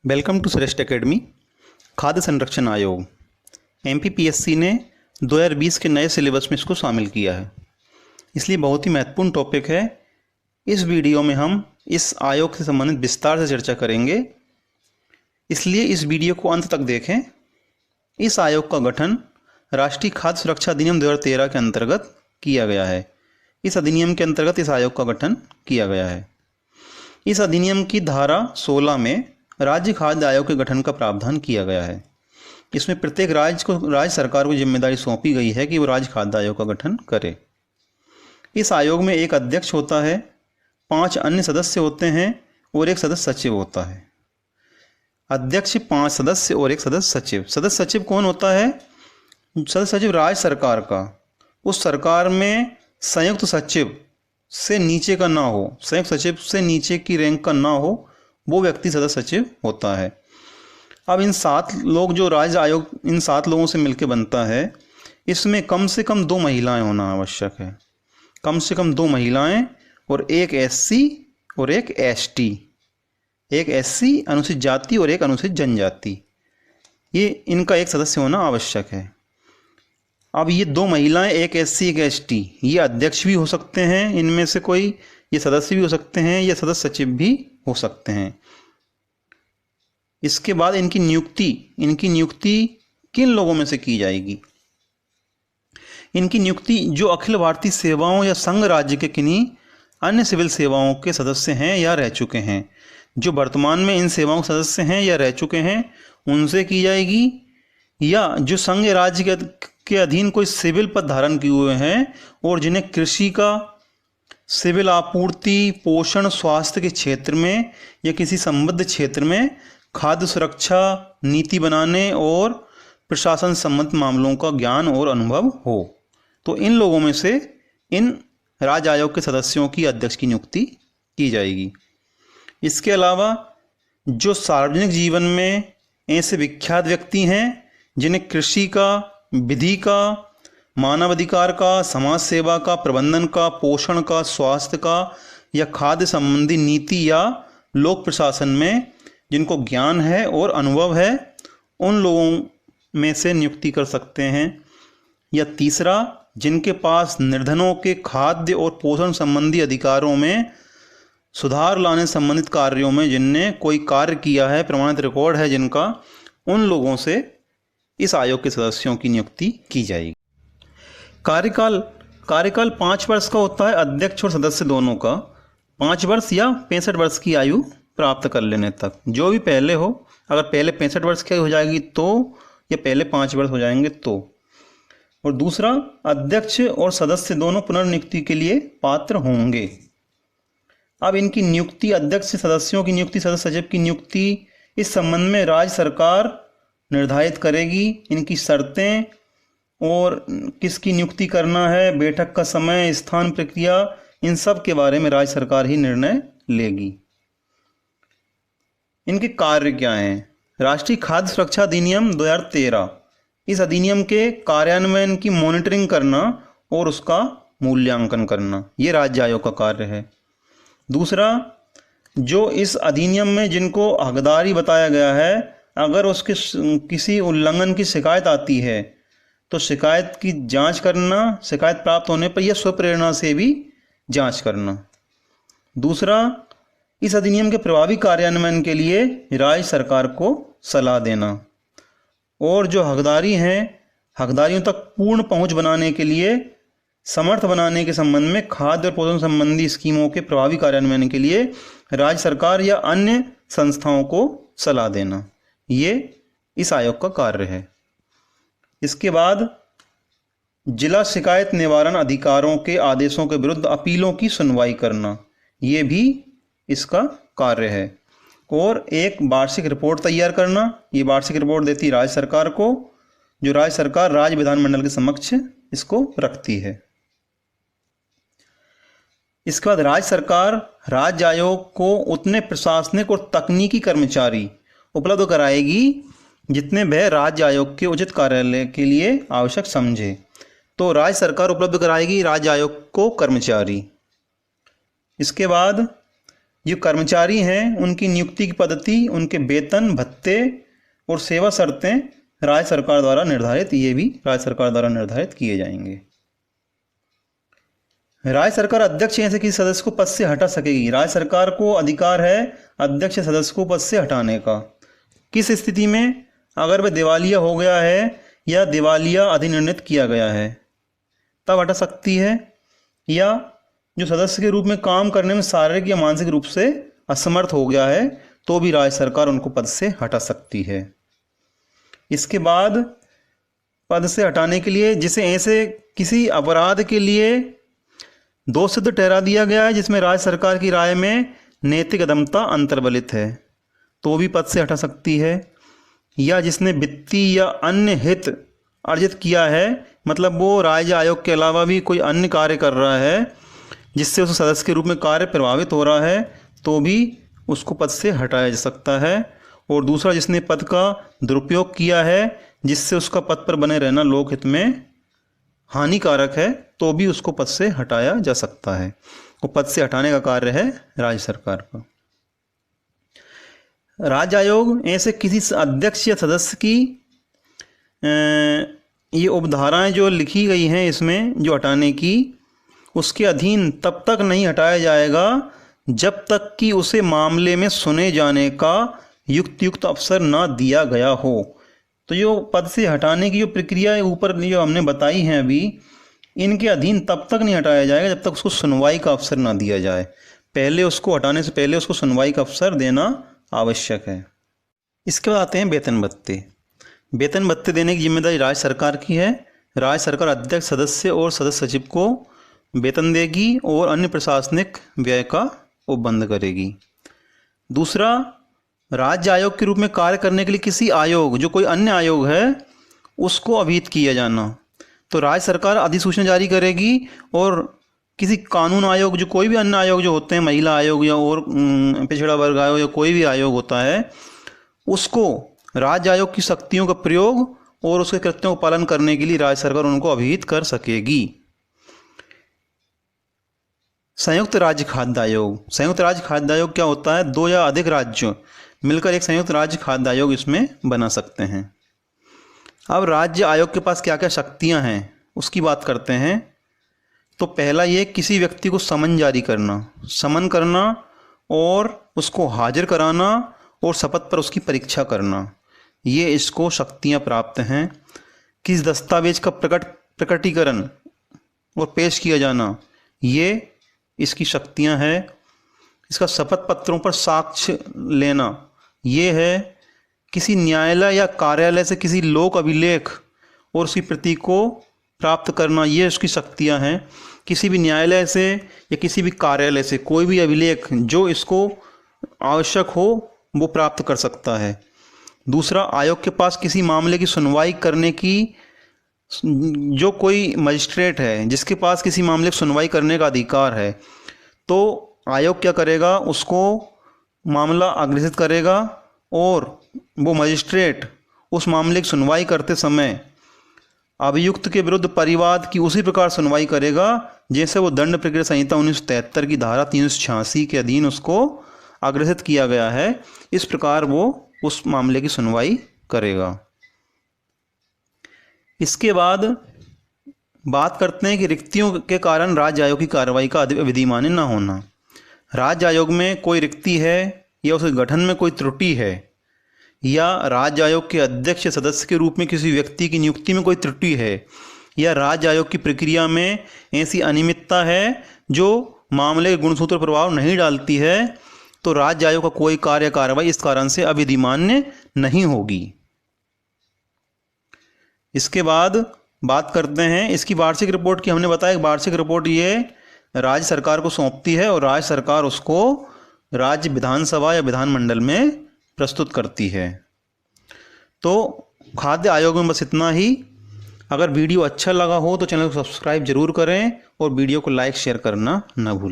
Welcome to श्रेष्ठ academy. खाद्य संरक्षण आयोग एमपीपीएससी ने 2020 के नए सिलेबस में इसको शामिल किया है, इसलिए बहुत ही महत्वपूर्ण टॉपिक है। इस वीडियो में हम इस आयोग से संबंधित विस्तार से चर्चा करेंगे, इसलिए इस वीडियो को अंत तक देखें। इस आयोग का गठन राष्ट्रीय खाद्य सुरक्षा अधिनियम 2013 के अंतर्गत किया गया है। इस अधिनियम के अंतर्गत इस आयोग का गठन किया गया है। इस अधिनियम की धारा 16 में राज्य खाद्य आयोग के गठन का प्रावधान किया गया है। इसमें प्रत्येक राज्य सरकार को जिम्मेदारी सौंपी गई है कि वो राज्य खाद्य आयोग का गठन करे। इस आयोग में एक अध्यक्ष होता है, 5 अन्य सदस्य होते हैं और एक सदस्य सचिव होता है। अध्यक्ष, 5 सदस्य और एक सदस्य सचिव। सदस्य सचिव कौन होता है? सदस्य सचिव राज्य सरकार का, उस सरकार में संयुक्त सचिव से नीचे का ना हो, संयुक्त सचिव से नीचे की रैंक का ना हो, वो व्यक्ति सदस्य सचिव होता है। अब इन 7 लोग जो राज्य आयोग इन 7 लोगों से मिलकर बनता है, इसमें कम से कम 2 महिलाएं होना आवश्यक है। कम से कम 2 महिलाएं और एक एससी और एक एसटी, एक एससी अनुसूचित जाति और एक अनुसूचित जनजाति, ये इनका एक सदस्य होना आवश्यक है। अब ये 2 महिलाएं, एक एससी एक एसटी, ये अध्यक्ष भी हो सकते हैं, इनमें से कोई, ये सदस्य भी हो सकते हैं, ये सदस्य सचिव भी हो सकते हैं। इसके बाद इनकी नियुक्ति किन लोगों में से की जाएगी? इनकी नियुक्ति जो अखिल भारतीय सेवाओं या संघ राज्य के किन्हीं अन्य सिविल सेवाओं के सदस्य हैं या रह चुके हैं, जो वर्तमान में इन सेवाओं के सदस्य हैं या रह चुके हैं, उनसे की जाएगी, या जो संघ राज्य के अधीन कोई सिविल पद धारण किए हुए हैं और जिन्हें कृषि का, सिविल आपूर्ति, पोषण, स्वास्थ्य के क्षेत्र में या किसी संबद्ध क्षेत्र में खाद्य सुरक्षा नीति बनाने और प्रशासन संबंधित मामलों का ज्ञान और अनुभव हो, तो इन लोगों में से इन राज्य आयोग के सदस्यों की अध्यक्ष की नियुक्ति की जाएगी। इसके अलावा जो सार्वजनिक जीवन में ऐसे विख्यात व्यक्ति हैं जिन्हें कृषि का, विधि का, मानवाधिकार का, समाज सेवा का, प्रबंधन का, पोषण का, स्वास्थ्य का या खाद्य संबंधी नीति या लोक प्रशासन में जिनको ज्ञान है और अनुभव है, उन लोगों में से नियुक्ति कर सकते हैं। या तीसरा, जिनके पास निर्धनों के खाद्य और पोषण संबंधी अधिकारों में सुधार लाने संबंधित कार्यों में जिनने कोई कार्य किया है, प्रमाणित रिकॉर्ड है जिनका, उन लोगों से इस आयोग के सदस्यों की नियुक्ति की जाएगी। कार्यकाल 5 वर्ष का होता है, अध्यक्ष और सदस्य दोनों का। 5 वर्ष या 65 वर्ष की आयु प्राप्त कर लेने तक, जो भी पहले हो। अगर पहले 65 वर्ष की हो जाएगी तो, या पहले 5 वर्ष हो जाएंगे तो। और दूसरा, अध्यक्ष और सदस्य दोनों पुनर्नियुक्ति के लिए पात्र होंगे। अब इनकी नियुक्ति, अध्यक्ष सदस्यों की नियुक्ति, सदस्य सचिव की नियुक्ति, इस संबंध में राज्य सरकार निर्धारित करेगी। इनकी शर्तें और किसकी नियुक्ति करना है, बैठक का समय, स्थान, प्रक्रिया, इन सब के बारे में राज्य सरकार ही निर्णय लेगी। इनके कार्य क्या हैं? राष्ट्रीय खाद्य सुरक्षा अधिनियम 2013, इस अधिनियम के कार्यान्वयन की मॉनिटरिंग करना और उसका मूल्यांकन करना, ये राज्य आयोग का कार्य है। दूसरा, जो इस अधिनियम में जिनको हकदारी बताया गया है, अगर उसके किसी उल्लंघन की शिकायत आती है तो शिकायत की जांच करना, शिकायत प्राप्त होने पर यह स्वप्रेरणा से भी जांच करना। दूसरा, इस अधिनियम के प्रभावी कार्यान्वयन के लिए राज्य सरकार को सलाह देना। और जो हकदारी हैं, हकदारियों तक पूर्ण पहुंच बनाने के लिए, समर्थ बनाने के संबंध में खाद्य और पोषण संबंधी स्कीमों के प्रभावी कार्यान्वयन के लिए राज्य सरकार या अन्य संस्थाओं को सलाह देना, ये इस आयोग का कार्य है। इसके बाद जिला शिकायत निवारण अधिकारों के आदेशों के विरुद्ध अपीलों की सुनवाई करना, ये भी इसका कार्य है। और एक वार्षिक रिपोर्ट तैयार करना, ये वार्षिक रिपोर्ट देती राज्य सरकार को, जो राज्य सरकार राज्य विधानमंडल के समक्ष इसको रखती है। इसके बाद राज्य सरकार राज्य आयोग को उतने प्रशासनिक और तकनीकी कर्मचारी उपलब्ध कराएगी जितने वह राज्य आयोग के उचित कार्यालय के लिए आवश्यक समझे। तो राज्य सरकार उपलब्ध कराएगी राज्य आयोग को कर्मचारी। इसके बाद जो कर्मचारी हैं उनकी नियुक्ति की पद्धति, उनके वेतन, भत्ते और सेवा शर्तें राज्य सरकार द्वारा निर्धारित, ये भी राज्य सरकार द्वारा निर्धारित किए जाएंगे। राज्य सरकार अध्यक्ष ऐसे किसी सदस्य को पद से हटा सकेगी। राज्य सरकार को अधिकार है अध्यक्ष सदस्य को पद से हटाने का। किस स्थिति में? अगर वह दिवालिया हो गया है या दिवालिया अधिनिर्णित किया गया है तब हटा सकती है, या जो सदस्य के रूप में काम करने में शारीरिक या मानसिक रूप से असमर्थ हो गया है तो भी राज्य सरकार उनको पद से हटा सकती है। इसके बाद पद से हटाने के लिए जिसे ऐसे किसी अपराध के लिए दोषसिद्ध ठहरा दिया गया है जिसमें राज्य सरकार की राय में नैतिक अदमता अंतर्बलित है तो भी पद से हटा सकती है, या जिसने वित्तीय या अन्य हित अर्जित किया है, मतलब वो राज्य आयोग के अलावा भी कोई अन्य कार्य कर रहा है जिससे उस सदस्य के रूप में कार्य प्रभावित हो रहा है तो भी उसको पद से हटाया जा सकता है। और दूसरा, जिसने पद का दुरुपयोग किया है जिससे उसका पद पर बने रहना लोकहित में हानिकारक है तो भी उसको पद से हटाया जा सकता है। वो पद से हटाने का कार्य है राज्य सरकार का। राज्य आयोग ऐसे किसी अध्यक्ष या सदस्य की ये उपधाराएं जो लिखी गई हैं इसमें जो हटाने की, उसके अधीन तब तक नहीं हटाया जाएगा जब तक कि उसे मामले में सुने जाने का युक्त अवसर ना दिया गया हो। तो जो पद से हटाने की जो प्रक्रिया ऊपर जो हमने बताई हैं अभी, इनके अधीन तब तक नहीं हटाया जाएगा जब तक उसको सुनवाई का अवसर ना दिया जाए। पहले उसको हटाने से पहले उसको सुनवाई का अवसर देना आवश्यक है। इसके बाद आते हैं वेतन भत्ते। वेतन भत्ते देने की जिम्मेदारी राज्य सरकार की है। राज्य सरकार अध्यक्ष, सदस्य और सदस्य सचिव को वेतन देगी और अन्य प्रशासनिक व्यय का उपबंध करेगी। दूसरा, राज्य आयोग के रूप में कार्य करने के लिए किसी आयोग, जो कोई अन्य आयोग है, उसको अभिहित किया जाना। तो राज्य सरकार अधिसूचना जारी करेगी और किसी कानून आयोग, जो कोई भी अन्य आयोग जो होते हैं, महिला आयोग या और पिछड़ा वर्ग आयोग या कोई भी आयोग होता है, उसको राज्य आयोग की शक्तियों का प्रयोग और उसके कृत्यों का पालन करने के लिए राज्य सरकार उनको अभिहित कर सकेगी। संयुक्त राज्य खाद्य आयोग। संयुक्त राज्य खाद्य आयोग क्या होता है? 2 या अधिक राज्य मिलकर एक संयुक्त राज्य खाद्य आयोग इसमें बना सकते हैं। अब राज्य आयोग के पास क्या क्या शक्तियां हैं उसकी बात करते हैं। तो पहला ये, किसी व्यक्ति को समन जारी करना, समन करना और उसको हाजिर कराना और शपथ पर उसकी परीक्षा करना, ये इसको शक्तियां प्राप्त हैं। किस दस्तावेज का प्रकटीकरण और पेश किया जाना, ये इसकी शक्तियां हैं। इसका शपथ पत्रों पर साक्ष्य लेना, ये है। किसी न्यायालय या कार्यालय से किसी लोक अभिलेख और उसकी प्रति को प्राप्त करना, ये उसकी शक्तियां हैं। किसी भी न्यायालय से या किसी भी कार्यालय से कोई भी अभिलेख जो इसको आवश्यक हो वो प्राप्त कर सकता है। दूसरा, आयोग के पास किसी मामले की सुनवाई करने की, जो कोई मजिस्ट्रेट है जिसके पास किसी मामले की सुनवाई करने का अधिकार है, तो आयोग क्या करेगा, उसको मामला अग्रेसित करेगा और वो मजिस्ट्रेट उस मामले की सुनवाई करते समय अभियुक्त के विरुद्ध परिवाद की उसी प्रकार सुनवाई करेगा जैसे वो दंड प्रक्रिया संहिता 1973 की धारा 386 के अधीन उसको अग्रेसित किया गया है। इस प्रकार वो उस मामले की सुनवाई करेगा। इसके बाद बात करते हैं कि रिक्तियों के कारण राज्य आयोग की कार्रवाई का विधिमान्य न होना। राज्य आयोग में कोई रिक्ति है या उसके गठन में कोई त्रुटि है, या राज्य आयोग के अध्यक्ष सदस्य के रूप में किसी व्यक्ति की नियुक्ति में कोई त्रुटि है, या राज्य आयोग की प्रक्रिया में ऐसी अनियमितता है जो मामले के गुणसूत्र प्रभाव नहीं डालती है, तो राज्य आयोग का कोई कार्य कार्रवाई इस कारण से अविधिमान्य नहीं होगी। इसके बाद बात करते हैं इसकी वार्षिक रिपोर्ट की। हमने बताया वार्षिक रिपोर्ट ये राज्य सरकार को सौंपती है और राज्य सरकार उसको राज्य विधानसभा या विधानमंडल में प्रस्तुत करती है। तो खाद्य आयोग में बस इतना ही। अगर वीडियो अच्छा लगा हो तो चैनल को सब्सक्राइब जरूर करें और वीडियो को लाइक शेयर करना ना भूलें।